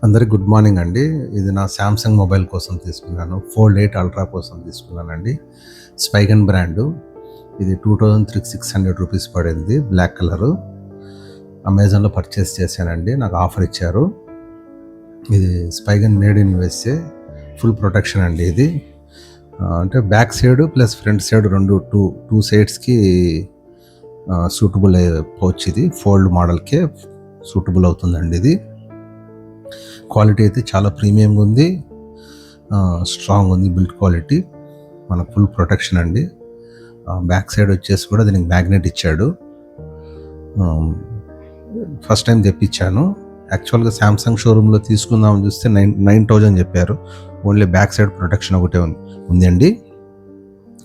అందరికి good morning అండి. ఇది నా సామ్సంగ్ మొబైల్ కోసం తీసుకున్నాను. ఫోల్డ్ 8 అల్ట్రా కోసం తీసుకున్నానండి. స్పైగన్ బ్రాండు. ఇది 2600 రూపీస్ పడింది. Black colour. అమెజాన్‌లో పర్చేస్ చేశానండి. నాకు ఆఫర్ ఇచ్చారు. ఇది Spigen made in USA. Full protection అండి ఇది. అంటే back side plus front side two సైడ్స్‌కి సూటబుల్ పౌచ్ ఇది. ఫోల్డ్ మోడల్‌కే సూటబుల్ అవుతుందండి ఇది. క్వాలిటీ అయితే చాలా ప్రీమియంగా ఉంది, స్ట్రాంగ్ ఉంది. బిల్డ్ క్వాలిటీ మనకు ఫుల్ ప్రొటెక్షన్ అండి. బ్యాక్ సైడ్ వచ్చేసి కూడా దీనికి మ్యాగ్నెట్ ఇచ్చాడు. ఫస్ట్ టైం తెప్పించాను. యాక్చువల్గా శాంసంగ్ షోరూంలో తీసుకుందామని చూస్తే 9,000 చెప్పారు. ఓన్లీ బ్యాక్ సైడ్ ప్రొటెక్షన్ ఒకటే ఉందండి.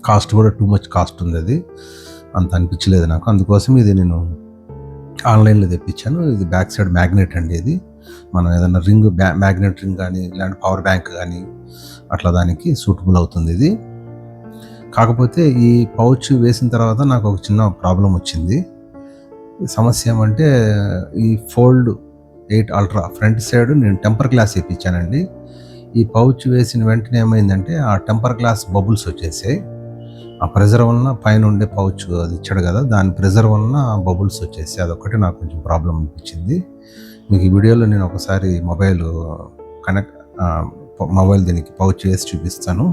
కాస్ట్ కూడా టూ మచ్ కాస్ట్ ఉంది. అది అంత అనిపించలేదు నాకు. అందుకోసం ఇది నేను ఆన్లైన్లో తెప్పించాను. ఇది బ్యాక్ సైడ్ మ్యాగ్నెట్ అండి. ఇది మనం ఏదైనా రింగ్ మ్యాగ్నెట్ రింగ్ కానీ ఇలాంటి పవర్ బ్యాంక్ కానీ అట్లా దానికి సూటబుల్ అవుతుంది ఇది. కాకపోతే ఈ పౌచ్ వేసిన తర్వాత నాకు ఒక చిన్న ప్రాబ్లం వచ్చింది. సమస్య ఏమంటే ఈ ఫోల్డ్ 8 అల్ట్రా ఫ్రంట్ సైడ్ నేను టెంపర్ గ్లాస్ వేయించానండి. ఈ పౌచ్ వేసిన వెంటనే ఏమైందంటే ఆ టెంపర్ గ్లాస్ బబుల్స్ వచ్చేసాయి. ఆ ప్రెజర్ వలన పైన ఉండే పౌచ్ అది ఇచ్చాడు కదా, దాని ప్రెజర్ వలన బబుల్స్ వచ్చేసాయి. అదొక్కటి నాకు కొంచెం ప్రాబ్లం అనిపించింది. మీకు ఈ వీడియోలో నేను ఒకసారి మొబైల్ దీనికి పౌచ్ వేసి చూపిస్తాను.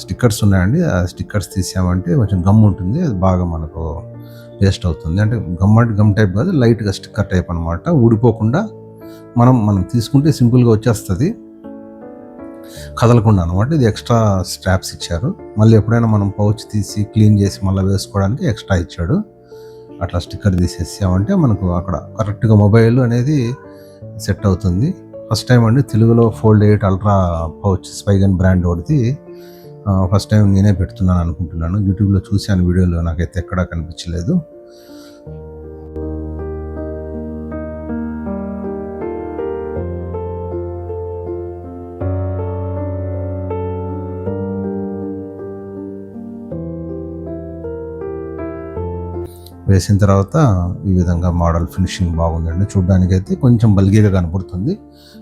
స్టిక్కర్స్ ఉన్నాయండి. ఆ స్టిక్కర్స్ తీసామంటే కొంచెం గమ్ ఉంటుంది, అది బాగా మనకు వేస్ట్ అవుతుంది. అంటే గమ్ టైప్ కాదు, లైట్గా స్టిక్కర్ టైప్ అనమాట. ఊడిపోకుండా మనం తీసుకుంటే సింపుల్గా వచ్చేస్తుంది, కదలకుండా అనమాట. ఇది ఎక్స్ట్రా స్ట్రాప్స్ ఇచ్చారు. మళ్ళీ ఎప్పుడైనా మనం పౌచ్ తీసి క్లీన్ చేసి మళ్ళీ వేసుకోవడానికి ఎక్స్ట్రా ఇచ్చాడు. అట్లా స్టిక్కర్ తీసేసామంటే మనకు అక్కడ కరెక్ట్గా మొబైల్ అనేది సెట్ అవుతుంది. ఫస్ట్ టైం అండి తెలుగులో ఫోల్డ్ 8 అల్ట్రా పౌచ్ స్పైగన్ బ్రాండ్ ఒకటి ఫస్ట్ టైం నేనే పెడుతున్నాను అనుకుంటున్నాను. యూట్యూబ్లో చూశాను, వీడియోలో నాకైతే ఎక్కడా కనిపించలేదు. వేసిన తర్వాత ఈ విధంగా మోడల్ ఫినిషింగ్ బాగుందండి. చూడడానికి అయితే కొంచెం బల్గీగా కనపడుతుంది,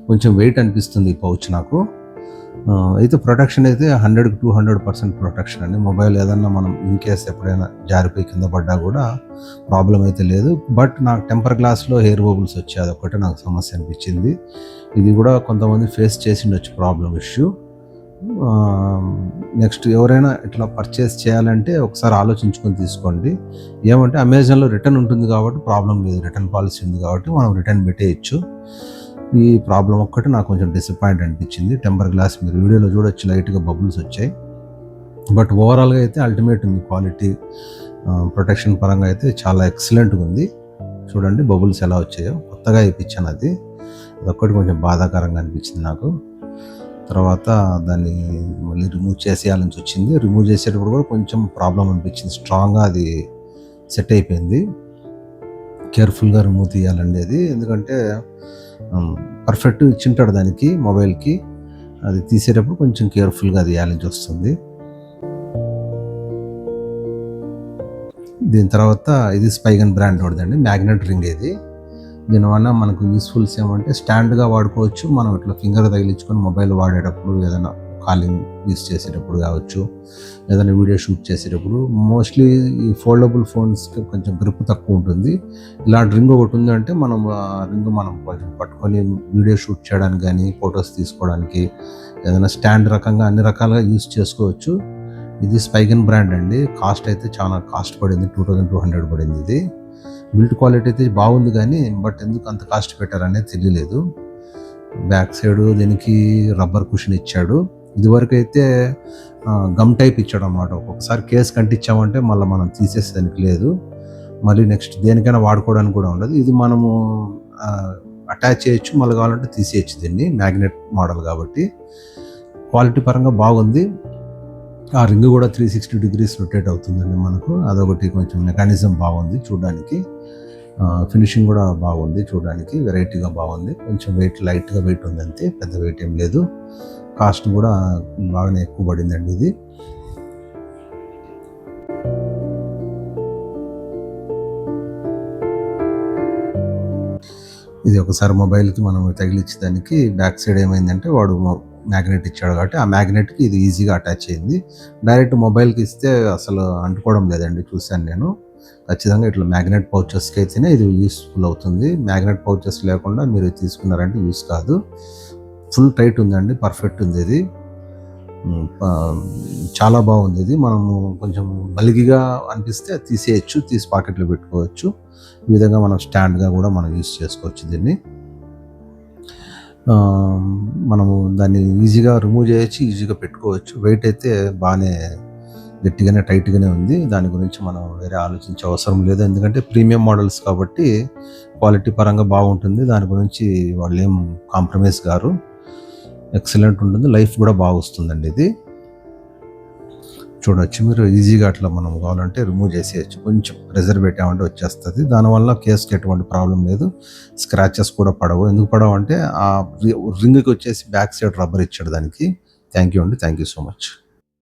కొంచెం వెయిట్ అనిపిస్తుంది ఈ పౌచ్ నాకు. అయితే ప్రొటెక్షన్ అయితే 100% ప్రొటెక్షన్ అండి. మొబైల్ ఏదన్నా మనం ఇన్ కేస్ ఎప్పుడైనా జారిపోయి కింద పడ్డా కూడా ప్రాబ్లం అయితే లేదు. బట్ నాకు టెంపర్ గ్లాస్లో హెయిర్ బబుల్స్ వచ్చాయి, అదొక్కటే నాకు సమస్య అనిపించింది. ఇది కూడా కొంతమంది ఫేస్ చేసిండొచ్చు ప్రాబ్లం ఇష్యూ. నెక్స్ట్ ఎవరైనా ఇట్లా పర్చేస్ చేయాలంటే ఒకసారి ఆలోచించుకొని తీసుకోండి. ఏమంటే అమెజాన్లో రిటర్న్ ఉంటుంది కాబట్టి ప్రాబ్లం లేదు, రిటర్న్ పాలసీ ఉంది కాబట్టి మనం రిటర్న్ పెట్టేయచ్చు. ఈ ప్రాబ్లం ఒక్కటి నాకు కొంచెం డిసప్పాయింట్ అనిపించింది. టెంపర్ గ్లాస్ మీరు వీడియోలో చూడొచ్చు, లైట్గా బబుల్స్ వచ్చాయి. బట్ ఓవరాల్గా అయితే అల్టిమేట్ ఉంది క్వాలిటీ. ప్రొటెక్షన్ పరంగా అయితే చాలా ఎక్సలెంట్గా ఉంది. చూడండి బబుల్స్ ఎలా వచ్చాయో. కొత్తగా వేయించాను అది, అదొక్కటి కొంచెం బాధాకరంగా అనిపించింది నాకు. తర్వాత దాన్ని మళ్ళీ రిమూవ్ చేసేయాలని వచ్చింది. రిమూవ్ చేసేటప్పుడు కూడా కొంచెం ప్రాబ్లం అనిపించింది. స్ట్రాంగ్గా అది సెట్ అయిపోయింది. కేర్ఫుల్గా రిమూవ్ తీయాలండి అది, ఎందుకంటే పర్ఫెక్ట్ ఇచ్చింటాడు దానికి మొబైల్కి. అది తీసేటప్పుడు కొంచెం కేర్ఫుల్గా తీయాలని వస్తుంది. దీని తర్వాత ఇది స్పైగన్ బ్రాండ్ వాడిదండి, మ్యాగ్నెట్ రింగ్. ఇది దీనివల్ల మనకు యూస్ఫుల్స్ ఏమంటే స్టాండ్గా వాడుకోవచ్చు. మనం ఇట్లా ఫింగర్ తగిలించుకొని మొబైల్ వాడేటప్పుడు, ఏదైనా కాలింగ్ యూస్ చేసేటప్పుడు కావచ్చు, ఏదైనా వీడియో షూట్ చేసేటప్పుడు. మోస్ట్లీ ఈ ఫోల్డబుల్ ఫోన్స్కి కొంచెం గ్రిప్ తక్కువ ఉంటుంది. ఇలాంటి రింగ్ ఒకటి ఉందంటే మనం రింగ్ మనం కొంచెం పట్టుకొని వీడియో షూట్ చేయడానికి కానీ, ఫొటోస్ తీసుకోవడానికి, ఏదైనా స్టాండ్ రకంగా అన్ని రకాలుగా యూస్ చేసుకోవచ్చు. ఇది స్పైగన్ బ్రాండ్ అండి. కాస్ట్ అయితే చాలా కాస్ట్ పడింది, 2200 పడింది. ఇది బిల్డ్ క్వాలిటీ అయితే బాగుంది కానీ బట్ ఎందుకు అంత కాస్ట్ పెట్టారనేది తెలియలేదు. బ్యాక్ సైడ్ దీనికి రబ్బర్ కుషన్ ఇచ్చాడు. ఇదివరకు అయితే గమ్ టైప్ ఇచ్చాడు అనమాట. ఒక్కొక్కసారి కేసు కంటించామంటే మళ్ళీ మనం తీసేసేదానికి లేదు, మళ్ళీ నెక్స్ట్ దేనికైనా వాడుకోవడానికి కూడా ఉండదు. ఇది మనము అటాచ్ చేయొచ్చు, మళ్ళీ కావాలంటే తీసేయచ్చు దీన్ని. మ్యాగ్నెట్ మోడల్ కాబట్టి క్వాలిటీ పరంగా బాగుంది. ఆ రింగ్ కూడా 360 డిగ్రీస్ రొటేట్ అవుతుందండి మనకు. అదొకటి కొంచెం మెకానిజం బాగుంది చూడడానికి. ఫినిషింగ్ కూడా బాగుంది చూడడానికి, వెరైటీగా బాగుంది. కొంచెం లైట్గా వెయిట్ ఉంది అంతే, పెద్ద వెయిట్ ఏం లేదు. కాస్ట్ కూడా బాగానే ఎక్కువ పడిందండి ఇది. ఇది ఒకసారి మొబైల్కి మనం తగిలించడానికి బ్యాక్ సైడ్ ఏమైందంటే వాడు మ్యాగ్నెట్ ఇచ్చాడు కాబట్టి ఆ మ్యాగ్నెట్కి ఇది ఈజీగా అటాచ్ అయింది. డైరెక్ట్ మొబైల్కి ఇస్తే అసలు అంటుకోవడం లేదండి, చూశాను నేను. ఖచ్చితంగా ఇట్లా మ్యాగ్నెట్ పౌచెస్కి అయితేనే ఇది యూస్ఫుల్ అవుతుంది. మ్యాగ్నెట్ పౌచెస్ లేకుండా మీరు తీసుకున్నారంటే యూస్ కాదు. ఫుల్ టైట్ ఉందండి, పర్ఫెక్ట్ ఉంది ఇది. చాలా బాగుంది ఇది. మనము కొంచెం బలిగిగా అనిపిస్తే తీసేయచ్చు, తీసి పాకెట్లో పెట్టుకోవచ్చు. ఈ విధంగా మనం స్టాండ్గా కూడా మనం యూస్ చేసుకోవచ్చు దీన్ని. మనము దాన్ని ఈజీగా రిమూవ్ చేయొచ్చు, ఈజీగా పెట్టుకోవచ్చు. వెయిట్ అయితే బాగానే గట్టిగానే టైట్గానే ఉంది. దాని గురించి మనం వేరే ఆలోచించే అవసరం లేదు, ఎందుకంటే ప్రీమియం మోడల్స్ కాబట్టి క్వాలిటీ పరంగా బాగుంటుంది. దాని గురించి వాళ్ళు ఏం కాంప్రమైజ్ గారు, ఎక్సలెంట్ ఉంటుంది. లైఫ్ కూడా బాగా వస్తుందండి ఇది. చూడొచ్చు మీరు, ఈజీగా అట్లా మనం కావాలంటే రిమూవ్ చేసేయచ్చు. కొంచెం ప్రెజర్ పెట్టామంటే వచ్చేస్తుంది. దానివల్ల కేస్కి ఎటువంటి ప్రాబ్లం లేదు, స్క్రాచెస్ కూడా పడవు. ఎందుకు పడవు అంటే ఆ రింగ్కి వచ్చేసి బ్యాక్ సైడ్ రబ్బర్ ఇచ్చాడు దానికి. థ్యాంక్ యూ అండి, థ్యాంక్ యూ సో మచ్.